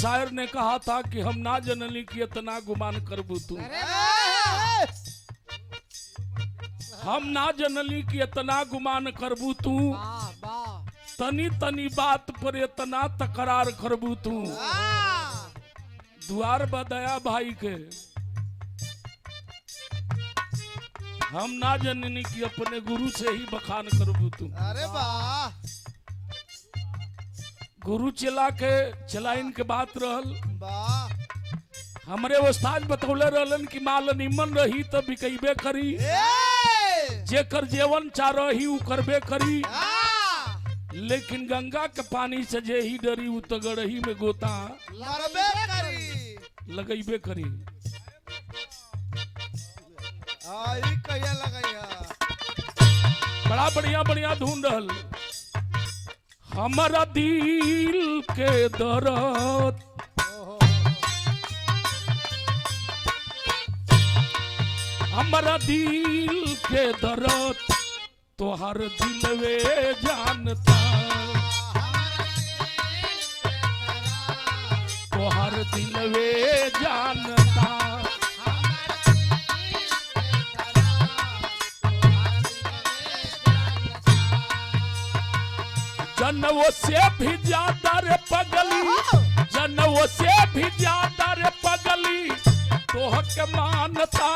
शायर ने कहा था कि हम ना जनली कि इतना गुमान करबू तू, हम ना जनली कि इतना गुमान करबू तू, तनी तनी बात पर इतना तकरार करबू तू। दुआर बदया भाई के हम ना जननी कि अपने गुरु से ही बखान करबू तू। अरे वाह, गुरु चला के चलाइन के बात रहल। वाह, हमरे उस्ताद बतौले रहलन कि माल निमन रही तो बिकैबे करी, जेकर जेवन चारही उ करबे करी, लेकिन गंगा के पानी से जे ही डरी उ तो गड़ही में गोता लगैबे करी। कहिया लगैया बड़ा बढ़िया बढ़िया धुन रहल। हमारा दिल के दर्द हमारा दिल के दर्द तोहर दिलवे जानता, तोहर दिलवे जानता। जनवों से भी ज्यादा रे पगली, जनवों से भी ज्यादा रे पगली तोह के मानता,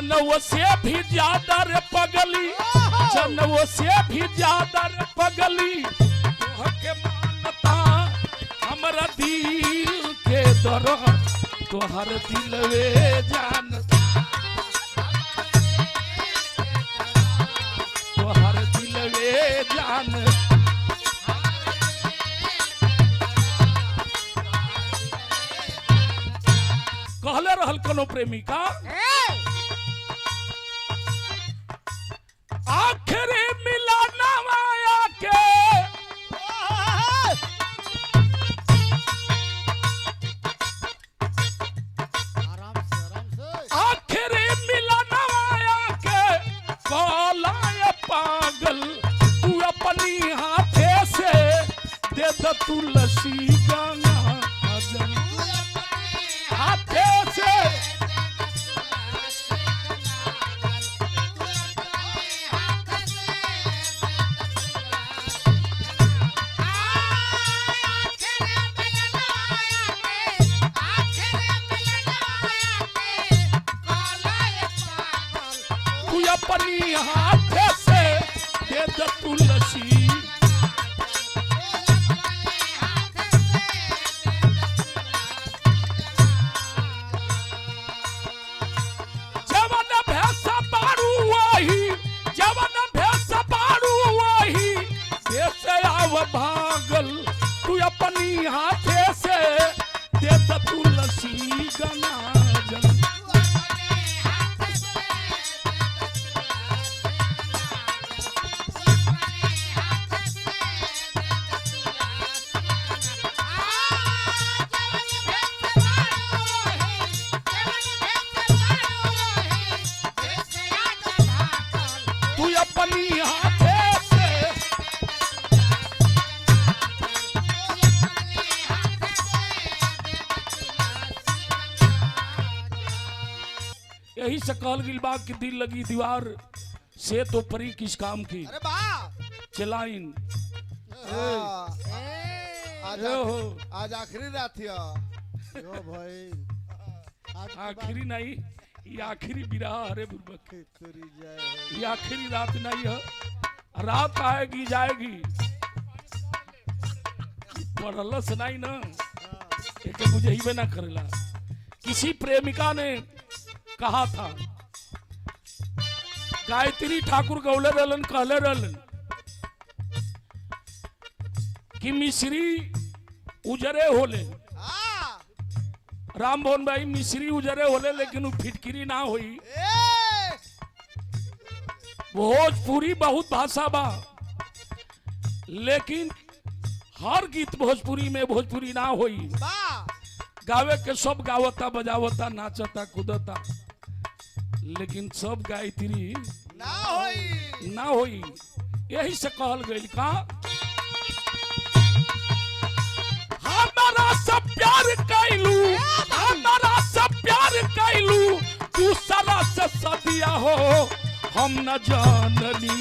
जनवों से भी ज्यादा रे पगली, जनवों से भी ज्यादा रे पगली तोह के मानता। हमरा दिल के दर्द तोहर दिलवे जानता, तोहर दिलवे जानता। कहले रहल कोनो प्रेमिका आखिरी मिलाना माया के, आखिरी मिलाना माया के कौलाए पागल तू अपनी हाथे से दे द तुलसी गाना हाथे से। अपनी हाथ से दे द तुलसी, जवन भैंसा बारू वही, जवन भैंसा बारू वही से आव भागल तू अपनी हाथ से दे द तुलसी गना जल। यही से कहल गिल बात की दिल लगी दीवार से तो परी किस काम की। अरे वाह, चलाइन आज आखिरी रात है भाई, आखिरी नहीं, ये आखिरी विराह हरे बुर्बक, ये आखिरी रात नहीं है, रात आएगी जाएगी, पढ़लस नहीं ना एक मुझे ही ना करेला। किसी प्रेमिका ने कहा था, गायत्री ठाकुर गौले रहलन कहले रहलन कि मिश्री उजरे होले, राम मोहन भाई मिश्री उजरे होले लेकिन वो फिटकिरी ना होई। भोजपुरी बहुत भाषा बा, लेकिन हर गीत भोजपुरी में भोजपुरी ना होई। वाह गावे के सब गावता बजावता नाचता कूदता, लेकिन सब गायत्री ना होई ना होई। यही से कहल गई का हमारा सब प्यार कैलू, हमारा सब प्यार कैलू, दूसरा से सदिया हो हम न जाननी।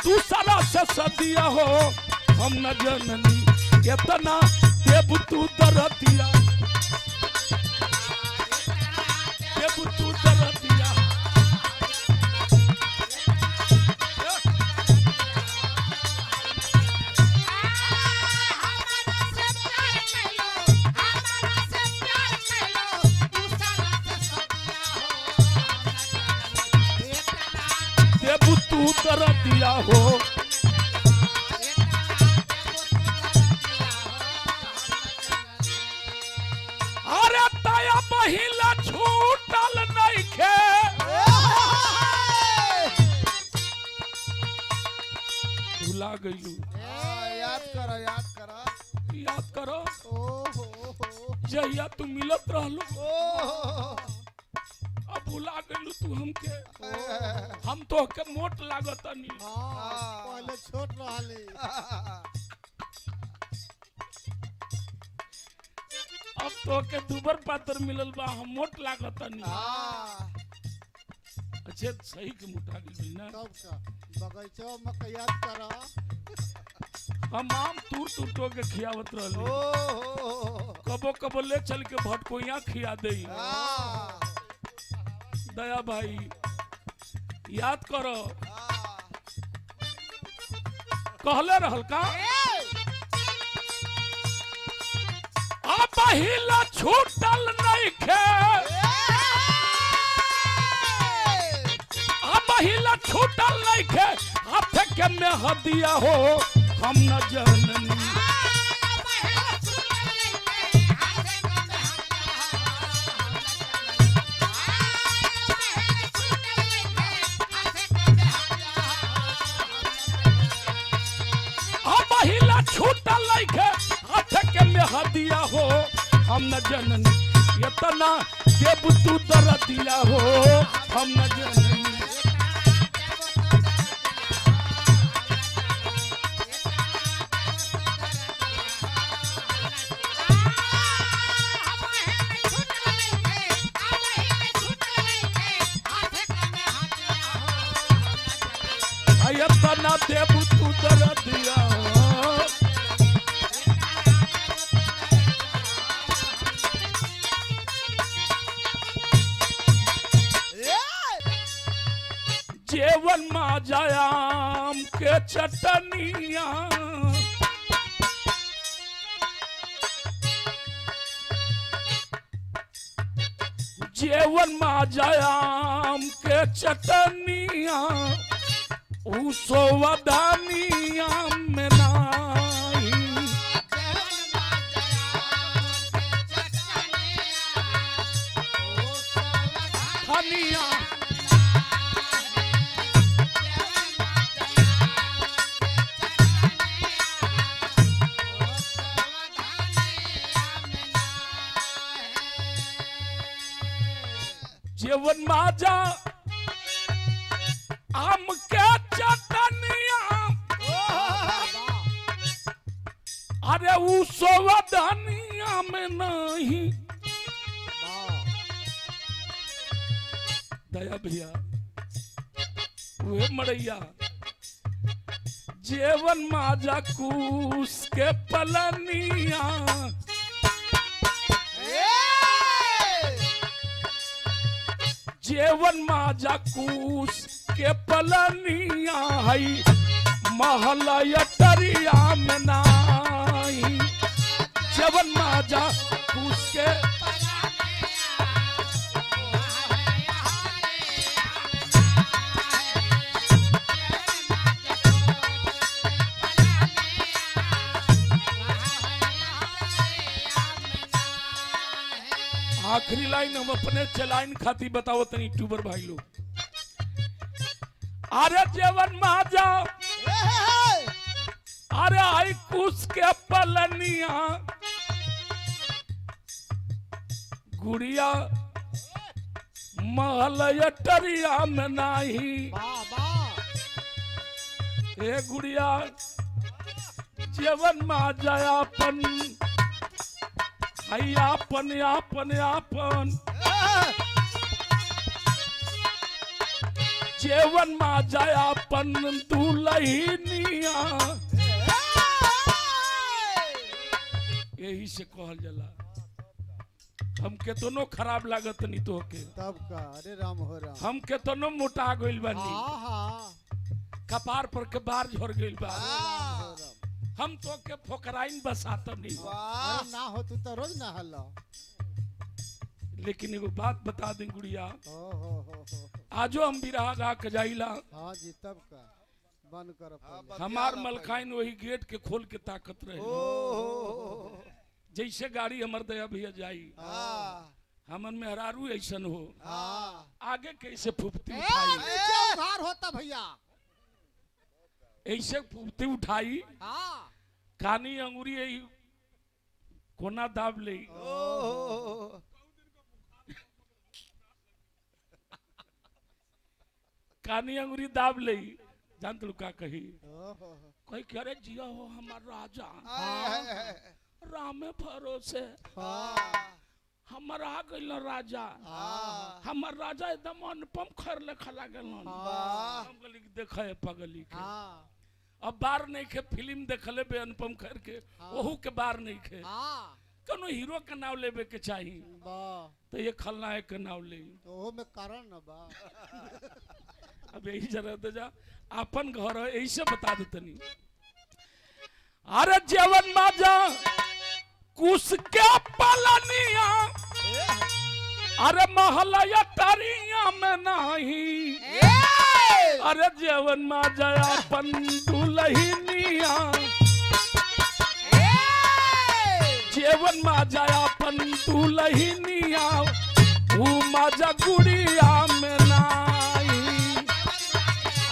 दूसरा से सदिया हो हम न जननी, इतना देव तू दरदिया, देव तू दरदिया। देव तू दरदिया हो। अरे तया महिला छूटल नइखे, भुला गइलू। याद करो याद करो याद करो ओहो जहिया तू मिलत रहलू, ओहो अब भुला गइलू तू हमके। हम तो के मोट लागतनी, पहले छोट रहली अब तो के दुबर पातर मिलल बा, हम मोट लागतनी। अच्छे सही के मोटा गइल ना। तब का बगीचा में याद करो हम आम तूर तूर तो के खियावत रहली, ओहो कबो कबो ले चल के भटकोइया खिया देई। दया भाई याद करो कहले रहल का आ पहिला छूटल नइखे, आ पहिला छूटल नइखे, हाथ के में हदिया हो हम न जननी। छूटल नइखे, हाथ के में हदिया हो हम न जननी, इतना देव तू दरदिया हो हम न जननी। इतना देव तू दरदिया हो। जेवन माजायाम के चटनिया, जेवन माजायाम के चटनिया, उसो वदानिया में नाही। हनिया जेवन माजा आम के चटनिया, अरे उ सोवधनिया में नहीं। दया भैया वे मरैया जेवन माजा कूस के पलनिया, जेवन माजा कूस के पलनिया हई महला यटरिया में नाही। जेवन माजा कूस के आखिरी लाइन हम अपने चलाइन खाती बताओ तनी यूट्यूबर भाई लोग। अरे जेवन माजा अरे आई कुछ के पलनिया गुड़िया महल टरिया में नाही। ए गुड़िया जेवन माजा अपन अपन अपन अपन जेवन माँ जायापन दुलहिनिया। यही से कहल जाला हम केतनो खराब लागत नहीं तो के तब का अरे राम हो राम हम केतनो मोटा गइल बानी कपार पर के बार झड़ गइल बा हम तो के फोकराइन बसात नहीं अरे ना हो तू तो रोज ना हल्ला। लेकिन एगो बात बता दें गुड़िया हो आजो हम बिरहा गा के जाइला। हाँ जी तब का बंद कर हमार मलखाइन वही गेट के खोल के ताकत रहे जैसे गाड़ी हमर दया भैया जाई हमन मेहरारू ऐसन हो आगे कैसे फुफती उठाई उधार होता भैया ऐसे फुफती उठाई कानी अंगुरी यही कोना दाब ले कानी अंगुरी दाब ले जान तू का कही कोई कह रहे जिया हो हमार राजा रामे भरोसे हमारा गइल राजा हमार राजा एकदम अनुपम खर लेखा लागल हम गली देखे पगली के अब बार नहीं खे फिल्म देखले बे अनुपम खर के ओहू के बार नहीं खे कनो हीरो के नाम लेबे के चाहिए तो ये खलनायक के नाम ले तो में कारण न बा अब यही जरा दे जा अपन घर है ऐसे बता दे तनी। अरे जेवन माजा कुछ के पलनिया अरे महलया टरिया में नहीं। अरे जेवन माजा अपन दुलहिनिया जेवन माजा अपन दुलहिनिया वो माजा गुड़िया में नहीं।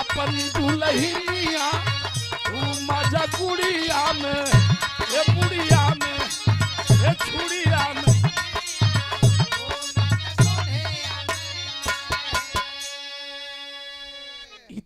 अपन दुलहिनिया वो माजा गुड़िया में ए बुढ़िया में ए छुड़िया में